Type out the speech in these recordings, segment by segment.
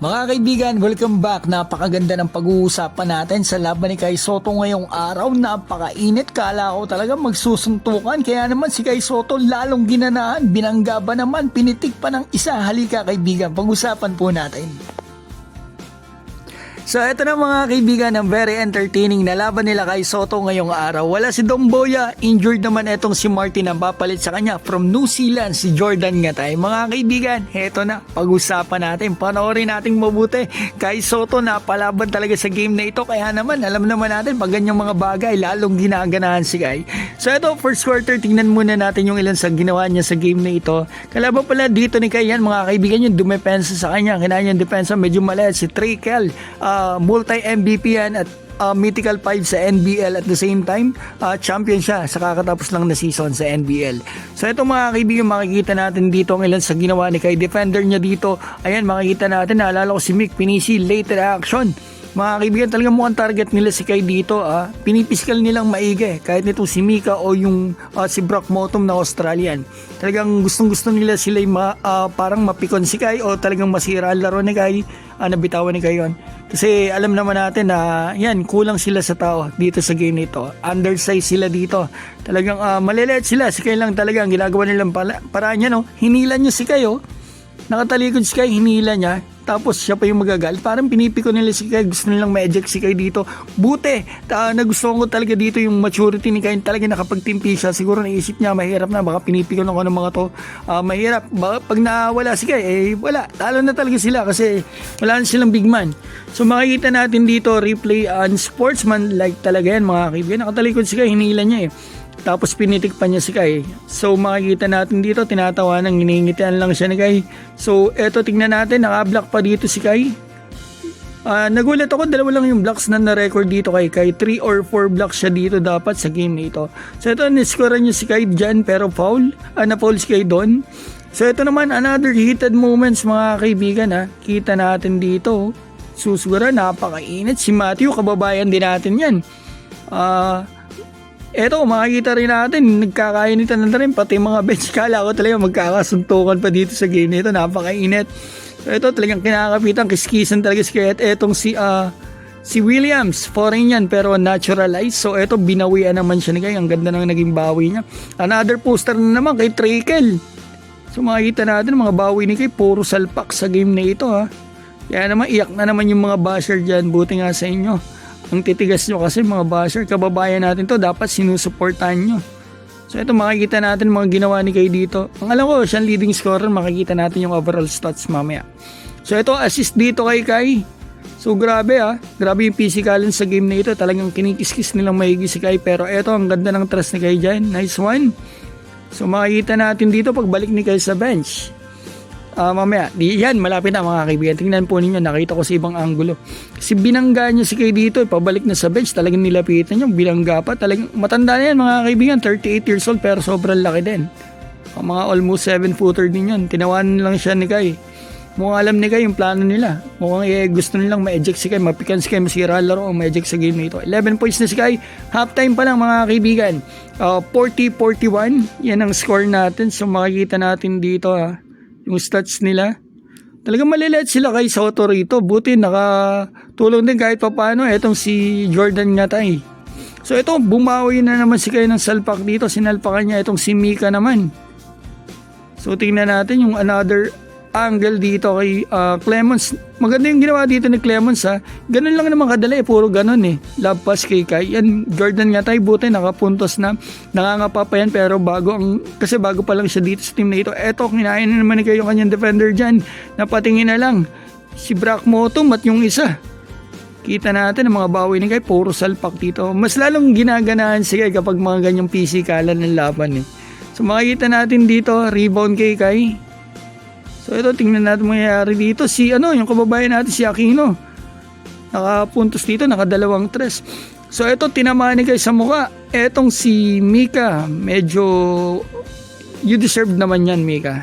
Mga kaibigan, welcome back. Napakaganda ng pag-uusapan natin sa laban ni Kai Sotto ngayong araw. Napakainit, kala ko talaga magsusuntukan. Kaya naman si Kai Sotto lalong ginanahan, binangga ba naman, pinitik pa ng isa. Halika kaibigan, pag-usapan po natin. So eto na mga kaibigan, ang very entertaining na laban nila Kai Sotto ngayong araw. Wala si Domboya, injured naman etong si Martin ang papalit sa kanya from New Zealand, si Jordan Ngatay. Mga kaibigan, eto na, pag-usapan natin, panoorin natin mabuti. Kai Sotto napalaban talaga sa game na ito, kaya naman alam naman natin pag ganyang mga bagay lalong ginaganahan si Kai. So eto, first quarter, tingnan muna natin yung ilan sa ginawa niya sa game na ito. Kalaban pala dito ni Kai yan mga kaibigan, yung dumepensa sa kanya, kinaya yung depensa medyo maliit, si Trikel, multi-MVP yan at mythical 5 sa NBL at the same time champion siya sa kakatapos lang na season sa NBL. So ito mga kaibigan, makikita natin dito ang ilan sa ginawa ni Kai. Defender niya dito, ayan makikita natin, naalala ko si Mick Pinisi, late reaction. Mga kaibigan, talagang mukhang target nila si Kai dito. Pinipiskal nilang maigi kahit nito si Mika o yung si Brock Motum na Australian. Talagang gustong-gusto nila sila parang mapikon si Kai o talagang masira ang laro ni Kai. Nabitawan ni Kai yun. Kasi alam naman natin na yan, kulang sila sa tao dito sa game nito. Undersize sila dito. Talagang maliliit sila. Si Kai lang talaga ang ginagawa nilang paraan niya. No? Hinila niya si Kai. Nakatalikod si Kai, hinila niya. Tapos siya pa yung magagal. Parang pinipiko nila si Kai. Gusto nilang ma-eject si Kai dito. Buti. Nagustuhan ko talaga dito yung maturity ni Kai. Talaga nakapagtimpi siya. Siguro naisip niya mahirap na. Baka pinipiko ng mga to. Mahirap. Pag nawala si Kai, wala. Talo na talaga sila kasi wala na silang big man. So makikita natin dito replay on sportsman like talaga yan mga kaibigan. Nakatalikod si Kai. Hinila niya Tapos pinitik pa niya si Kai. So makikita natin dito, tinatawanan, hinihingitian lang siya ni Kai. So eto, tingnan natin, naka-block pa dito si Kai. Nagulat ako, dalawa lang yung blocks na na-record dito kay Kai. 3 or 4 blocks siya dito dapat sa game na ito. So ito, niscorean niya si Kai dyan pero foul. Na-foul si Kai doon. So ito naman, another heated moments mga kaibigan. Kita natin dito. Susura, napakainit. Si Matthew, kababayan din natin yan. Eto, makikita rin natin, nagkakainitan na rin, pati mga bench. Kala ko talaga magkakasuntukan pa dito sa game nito, napakainit. So ito, talagang kinakapitan, kiskisan talaga si Kaya. At etong si Williams, foreign yan, pero naturalized. So ito, binawian naman siya ni Kaya, ang ganda ng naging bawi niya. Another poster na naman kay Trikel. So makikita natin, mga bawi ni Kaya, puro salpak sa game na ito. Kaya naman, iyak na naman yung mga basher dyan, buti nga sa inyo. Ang titigas nyo kasi mga basher, kababayan natin to, dapat sinusuportahan nyo. So ito, makikita natin mga ginawa ni Kai dito. Ang alam ko, siyang leading scorer, makikita natin yung overall stats mamaya. So ito, assist dito kay Kai. So grabe grabe yung physicalin sa game na ito. Talagang kinikiskis nilang maigi si Kai. Pero ito, ang ganda ng trust ni Kai dyan. Nice one. So makikita natin dito pagbalik ni Kai sa bench. Mamaya, yan, malapit na mga kaibigan. Tingnan po ninyo, nakita ko sa ibang angulo. Kasi binangga niya si Kai dito, pabalik na sa bench, talagang nilapitan niya, binangga pa. Talagang matanda na yan mga kaibigan, 38 years old pero sobrang laki din. Mga almost 7-footer din yun. Tinawanan lang siya ni Kai. Mukhang alam ni Kai yung plano nila. Mukhang gusto nilang ma-eject si Kai, mapikan si Kai, masira laro o ma-eject sa game na ito. 11 points na si Kai, halftime pa lang mga kaibigan. 40-41, yan ang score natin. So makikita natin dito yung stats nila. Talagang maliliit sila kay Sotto rito. Buti nakatulong din kahit papaano etong si Jordan Ngatay. So ito, bumawi na naman si Kai ng salpak dito. Sinalpakan niya itong si Mika naman. So tingnan natin yung another angle dito kay Clemons. Maganda yung ginawa dito ni Clemons Ganun lang naman kadali, puro ganun love pass kay Kai. Yan, Jordan Ngatay, buti nakapuntos na. Nangangapa pa yan pero kasi bago pa lang siya dito sa team na ito. Eto, kinain na naman ni Kai yung kanyang defender dyan. Napatingin na lang si Brock Motum at yung isa. Kita natin ang mga bawi ni Kai, puro salpak dito. Mas lalong ginaganahan si Kai kapag mga ganyang pisikalan ng laban So makikita natin dito, rebound kay Kai. So ito, tingnan natin mangyayari dito. Yung kababayan natin si Aquino. Nakapuntos dito, nakadalawang tres. So ito, tinamaan ni Kai sa mukha. Etong si Mika, medyo you deserve naman yan, Mika.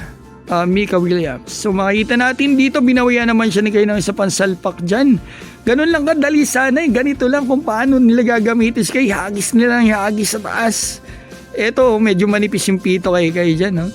Mika Williams. So makikita natin dito, binawian naman siya ni Kai ng isa pang salpak dyan. Ganun lang kadali sana Ganito lang kung paano nila gagamitin si Kai. Hagis nila ng hagis sa taas. Ito, medyo manipis yung pito kay Kai dyan.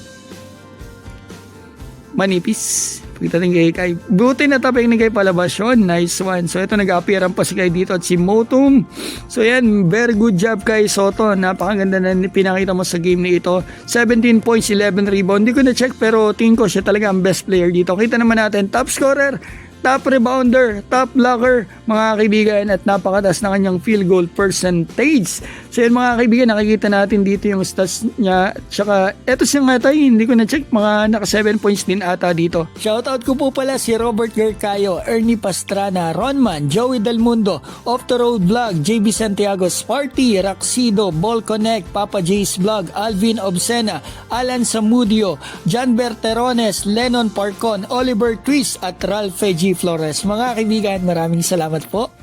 Manipis. Pagkita din kay Kai. Buti na tapik ni Kai palabas yun. Nice one. So ito nag-appearan pa si Kai dito at si Motum. So yan, very good job kay Soto. Napakaganda na pinakita mo sa game na ito. 17 points, 11 rebound. Hindi ko na-check pero tingin ko siya talaga ang best player dito. Kita naman natin, top scorer, top rebounder, top blocker, mga kaibigan, at napakataas na kanyang field goal percentage. So yun mga kaibigan, nakikita natin dito yung stats niya. Tsaka eto siya nga tayo, hindi ko na-check, mga naka 7 points din ata dito. Shoutout ko po pala si Robert Gercayo, Ernie Pastrana, Ronman, Joey Del Mundo, Off the Road Vlog, JB Santiago, Sparty, Raxido, Ball Connect, Papa J's Vlog, Alvin Obsena, Alan Samudio, John Berterones, Lennon Parcon, Oliver Twist at Ralph G. Flores. Mga kaibigan, maraming salamat po.